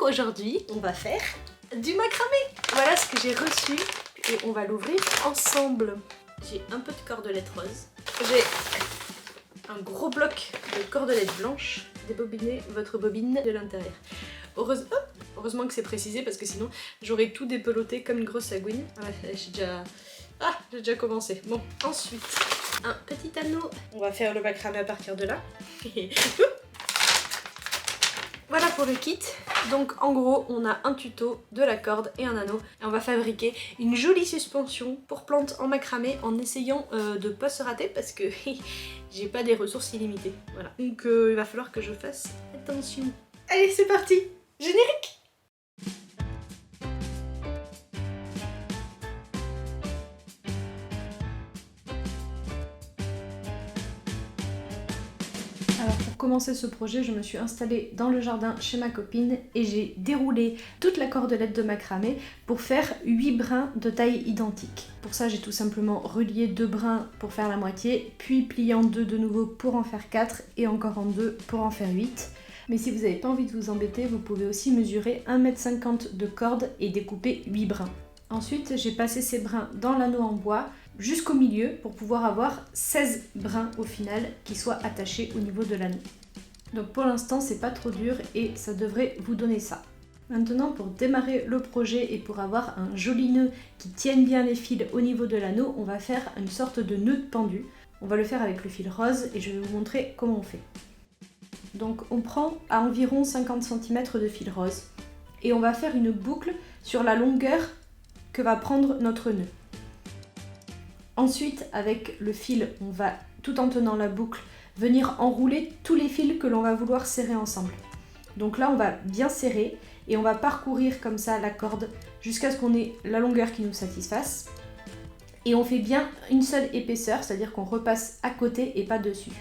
aujourd'hui, on va faire du macramé. Voilà ce que j'ai reçu et on va l'ouvrir ensemble. J'ai un peu de cordelette rose. J'ai un gros bloc de cordelette blanche. Débobinez votre bobine de l'intérieur. Heureusement que c'est précisé parce que sinon j'aurais tout dépeloté comme une grosse sagouine. Ouais, j'ai déjà commencé. Bon, ensuite, un petit anneau. On va faire le macramé à partir de là. Voilà pour le kit. Donc en gros, on a un tuto, de la corde et un anneau. Et on va fabriquer une jolie suspension pour plantes en macramé en essayant de pas se rater parce que j'ai pas des ressources illimitées. Voilà. Donc il va falloir que je fasse attention. Allez, c'est parti! Générique! Alors pour commencer ce projet, je me suis installée dans le jardin chez ma copine et j'ai déroulé toute la cordelette de macramé pour faire 8 brins de taille identique. Pour ça, j'ai tout simplement relié 2 brins pour faire la moitié, puis plié en 2 de nouveau pour en faire 4 et encore en 2 pour en faire 8. Mais si vous n'avez pas envie de vous embêter, vous pouvez aussi mesurer 1,50 m de corde et découper 8 brins. Ensuite, j'ai passé ces brins dans l'anneau en bois jusqu'au milieu pour pouvoir avoir 16 brins au final qui soient attachés au niveau de l'anneau. Donc pour l'instant, c'est pas trop dur et ça devrait vous donner ça. Maintenant, pour démarrer le projet et pour avoir un joli nœud qui tienne bien les fils au niveau de l'anneau, on va faire une sorte de nœud pendu. On va le faire avec le fil rose et je vais vous montrer comment on fait. Donc on prend à environ 50 cm de fil rose et on va faire une boucle sur la longueur que va prendre notre nœud. Ensuite, avec le fil, on va, tout en tenant la boucle, venir enrouler tous les fils que l'on va vouloir serrer ensemble. Donc là, on va bien serrer et on va parcourir comme ça la corde jusqu'à ce qu'on ait la longueur qui nous satisfasse. Et on fait bien une seule épaisseur, c'est-à-dire qu'on repasse à côté et pas dessus.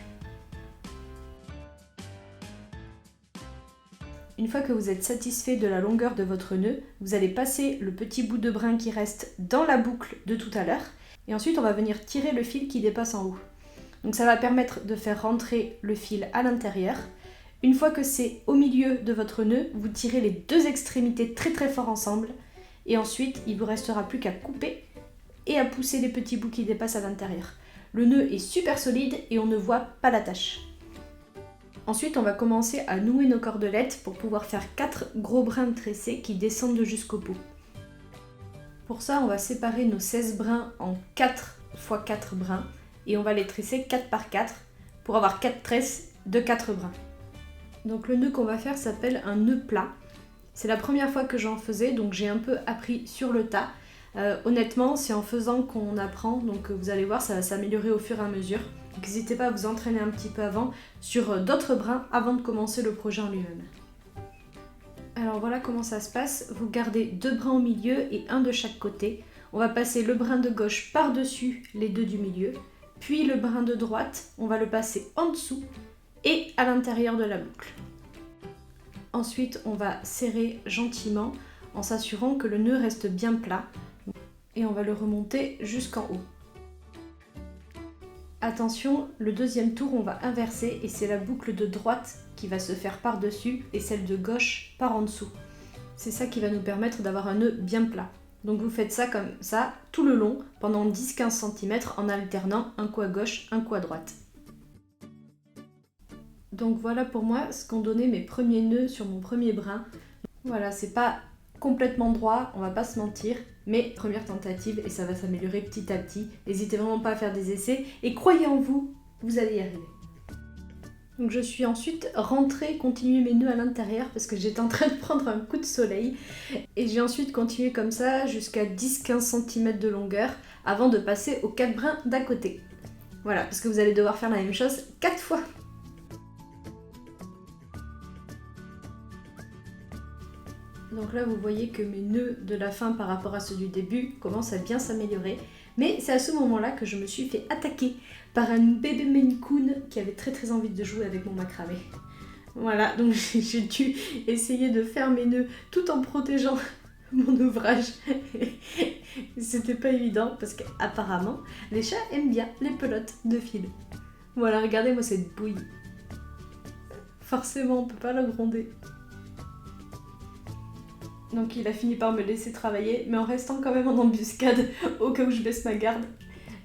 Une fois que vous êtes satisfait de la longueur de votre nœud, vous allez passer le petit bout de brin qui reste dans la boucle de tout à l'heure et ensuite on va venir tirer le fil qui dépasse en haut. Donc ça va permettre de faire rentrer le fil à l'intérieur. Une fois que c'est au milieu de votre nœud, vous tirez les deux extrémités très très fort ensemble et ensuite il vous restera plus qu'à couper et à pousser les petits bouts qui dépassent à l'intérieur. Le nœud est super solide et on ne voit pas la tache. Ensuite, on va commencer à nouer nos cordelettes pour pouvoir faire 4 gros brins tressés qui descendent jusqu'au bout. Pour ça, on va séparer nos 16 brins en 4 x 4 brins et on va les tresser 4 par 4 pour avoir 4 tresses de 4 brins. Donc le nœud qu'on va faire s'appelle un nœud plat. C'est la première fois que j'en faisais, donc j'ai un peu appris sur le tas. Honnêtement, c'est en faisant qu'on apprend, donc vous allez voir, ça va s'améliorer au fur et à mesure. Donc n'hésitez pas à vous entraîner un petit peu avant sur d'autres brins avant de commencer le projet en lui-même. Alors voilà comment ça se passe. Vous gardez 2 brins au milieu et un de chaque côté. On va passer le brin de gauche par-dessus les 2 du milieu, puis le brin de droite, on va le passer en dessous et à l'intérieur de la boucle. Ensuite, on va serrer gentiment en s'assurant que le nœud reste bien plat et on va le remonter jusqu'en haut. Attention, le deuxième tour, on va inverser et c'est la boucle de droite qui va se faire par-dessus et celle de gauche par en dessous. C'est ça qui va nous permettre d'avoir un nœud bien plat. Donc vous faites ça comme ça tout le long pendant 10-15 cm en alternant un coup à gauche, un coup à droite. Donc voilà pour moi ce qu'ont donné mes premiers nœuds sur mon premier brin. Voilà, c'est pas complètement droit, on va pas se mentir, mais première tentative et ça va s'améliorer petit à petit. N'hésitez vraiment pas à faire des essais et croyez en vous, vous allez y arriver. Donc je suis ensuite rentrée continuer mes nœuds à l'intérieur parce que j'étais en train de prendre un coup de soleil et j'ai ensuite continué comme ça jusqu'à 10-15 cm de longueur avant de passer aux 4 brins d'à côté. Voilà, parce que vous allez devoir faire la même chose 4 fois. Donc là vous voyez que mes nœuds de la fin par rapport à ceux du début commencent à bien s'améliorer. Mais c'est à ce moment-là que je me suis fait attaquer par un bébé Maine Coon qui avait très envie de jouer avec mon macramé. Voilà, donc j'ai dû essayer de faire mes nœuds tout en protégeant mon ouvrage. C'était pas évident parce qu'apparemment les chats aiment bien les pelotes de fil. Voilà, regardez-moi cette bouille. Forcément, on peut pas la gronder. Donc il a fini par me laisser travailler, mais en restant quand même en embuscade au cas où je baisse ma garde.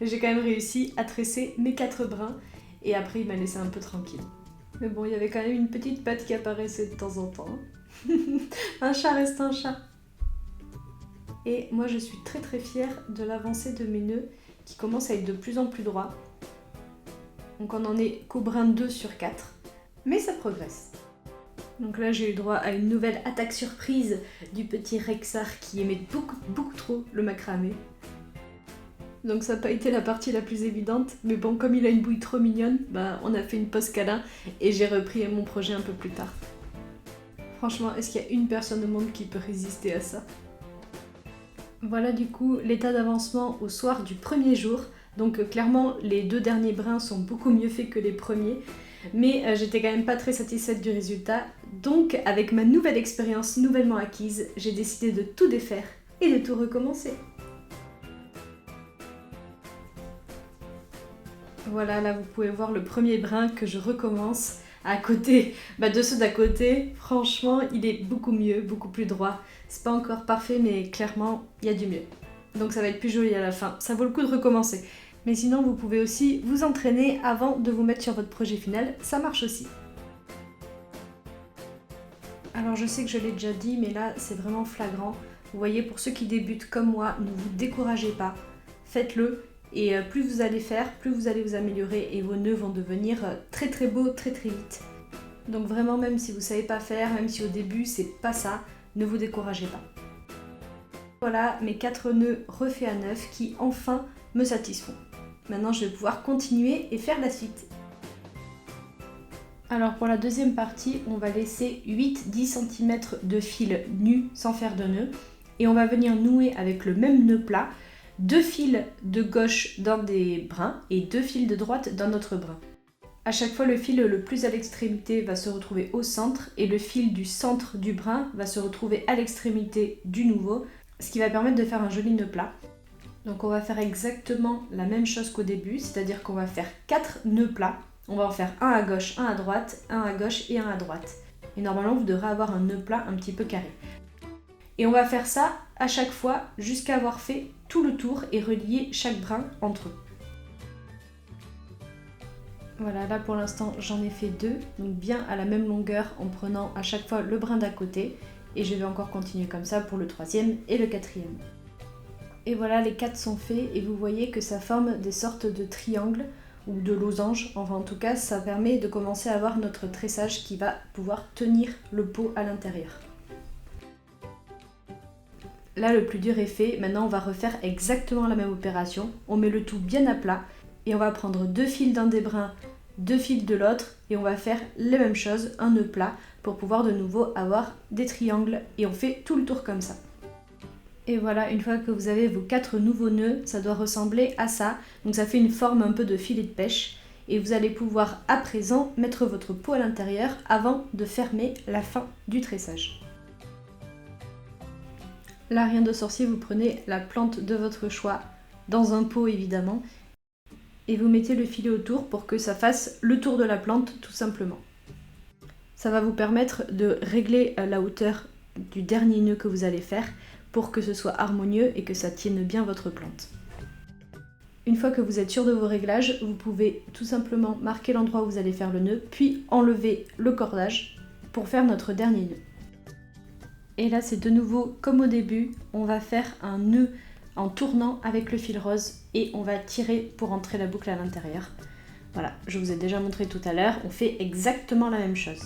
J'ai quand même réussi à tresser mes 4 brins et après il m'a laissé un peu tranquille. Mais bon, il y avait quand même une petite patte qui apparaissait de temps en temps. Un chat reste un chat. Et moi je suis très très fière de l'avancée de mes nœuds qui commencent à être de plus en plus droits. Donc on en est qu'au brin 2 sur 4, mais ça progresse. Donc là j'ai eu droit à une nouvelle attaque surprise du petit Rexar qui aimait beaucoup trop le macramé. Donc ça n'a pas été la partie la plus évidente, mais bon, comme il a une bouille trop mignonne, on a fait une pause câlin et j'ai repris mon projet un peu plus tard. Franchement, est-ce qu'il y a une personne au monde qui peut résister à ça? Voilà du coup l'état d'avancement au soir du premier jour. Donc clairement les 2 derniers brins sont beaucoup mieux faits que les premiers, mais j'étais quand même pas très satisfaite du résultat. Donc avec ma nouvelle expérience nouvellement acquise, j'ai décidé de tout défaire et de tout recommencer. Voilà, là vous pouvez voir le premier brin que je recommence à côté de ceux d'à côté. Franchement, il est beaucoup mieux, beaucoup plus droit. C'est pas encore parfait, mais clairement, il y a du mieux. Donc ça va être plus joli à la fin. Ça vaut le coup de recommencer. Mais sinon, vous pouvez aussi vous entraîner avant de vous mettre sur votre projet final. Ça marche aussi. Alors je sais que je l'ai déjà dit, mais là, c'est vraiment flagrant. Vous voyez, pour ceux qui débutent comme moi, ne vous découragez pas. Faites-le. Et plus vous allez faire, plus vous allez vous améliorer et vos nœuds vont devenir très très beaux très très vite. Donc vraiment, même si vous savez pas faire, même si au début c'est pas ça, ne vous découragez pas. Voilà mes 4 nœuds refaits à neuf qui enfin me satisfont. Maintenant je vais pouvoir continuer et faire la suite. Alors pour la deuxième partie, on va laisser 8-10 cm de fil nu sans faire de nœud et on va venir nouer avec le même nœud plat 2 fils de gauche dans des brins et 2 fils de droite dans notre brin. À chaque fois, le fil le plus à l'extrémité va se retrouver au centre et le fil du centre du brin va se retrouver à l'extrémité du nouveau, ce qui va permettre de faire un joli nœud plat. Donc on va faire exactement la même chose qu'au début, c'est-à-dire qu'on va faire 4 nœuds plats. On va en faire un à gauche, un à droite, un à gauche et un à droite. Et normalement, vous devrez avoir un nœud plat un petit peu carré. Et on va faire ça à chaque fois jusqu'à avoir fait tout le tour et relier chaque brin entre eux. Voilà, là pour l'instant j'en ai fait 2, donc bien à la même longueur en prenant à chaque fois le brin d'à côté. Et je vais encore continuer comme ça pour le 3e et le 4e. Et voilà, les 4 sont faits et vous voyez que ça forme des sortes de triangles ou de losanges. Enfin en tout cas, ça permet de commencer à avoir notre tressage qui va pouvoir tenir le pot à l'intérieur. Là, le plus dur est fait. Maintenant, on va refaire exactement la même opération. On met le tout bien à plat et on va prendre 2 fils d'un des brins, 2 fils de l'autre et on va faire les mêmes choses, un nœud plat pour pouvoir de nouveau avoir des triangles et on fait tout le tour comme ça. Et voilà, une fois que vous avez vos 4 nouveaux nœuds, ça doit ressembler à ça. Donc ça fait une forme un peu de filet de pêche et vous allez pouvoir à présent mettre votre pot à l'intérieur avant de fermer la fin du tressage. Là, rien de sorcier, vous prenez la plante de votre choix, dans un pot évidemment, et vous mettez le filet autour pour que ça fasse le tour de la plante tout simplement. Ça va vous permettre de régler la hauteur du dernier nœud que vous allez faire pour que ce soit harmonieux et que ça tienne bien votre plante. Une fois que vous êtes sûr de vos réglages, vous pouvez tout simplement marquer l'endroit où vous allez faire le nœud, puis enlever le cordage pour faire notre dernier nœud. Et là, c'est de nouveau comme au début, on va faire un nœud en tournant avec le fil rose et on va tirer pour entrer la boucle à l'intérieur. Voilà, je vous ai déjà montré tout à l'heure, on fait exactement la même chose.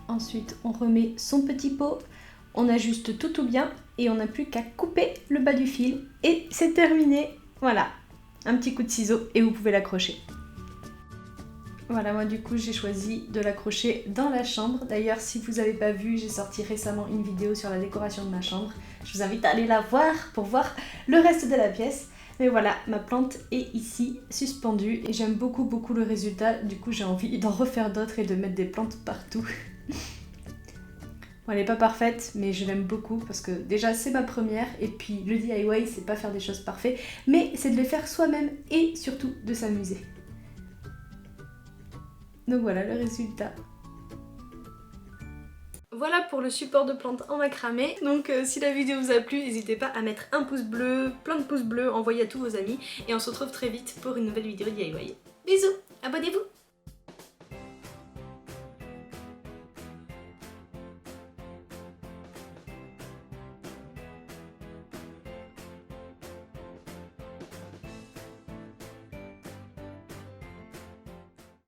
Ensuite, on remet son petit pot, on ajuste tout bien et on n'a plus qu'à couper le bas du fil et c'est terminé. Voilà, un petit coup de ciseau et vous pouvez l'accrocher. Voilà, moi du coup j'ai choisi de l'accrocher dans la chambre. D'ailleurs, si vous n'avez pas vu, j'ai sorti récemment une vidéo sur la décoration de ma chambre. Je vous invite à aller la voir pour voir le reste de la pièce. Mais voilà, ma plante est ici suspendue et j'aime beaucoup le résultat. Du coup j'ai envie d'en refaire d'autres et de mettre des plantes partout. Bon, elle n'est pas parfaite, mais je l'aime beaucoup parce que déjà c'est ma première et puis le DIY c'est pas faire des choses parfaites, mais c'est de les faire soi-même et surtout de s'amuser. Donc voilà le résultat. Voilà pour le support de plante en macramé. Donc si la vidéo vous a plu, n'hésitez pas à mettre un pouce bleu, plein de pouces bleus, envoyez à tous vos amis. Et on se retrouve très vite pour une nouvelle vidéo DIY. Bisous, abonnez-vous!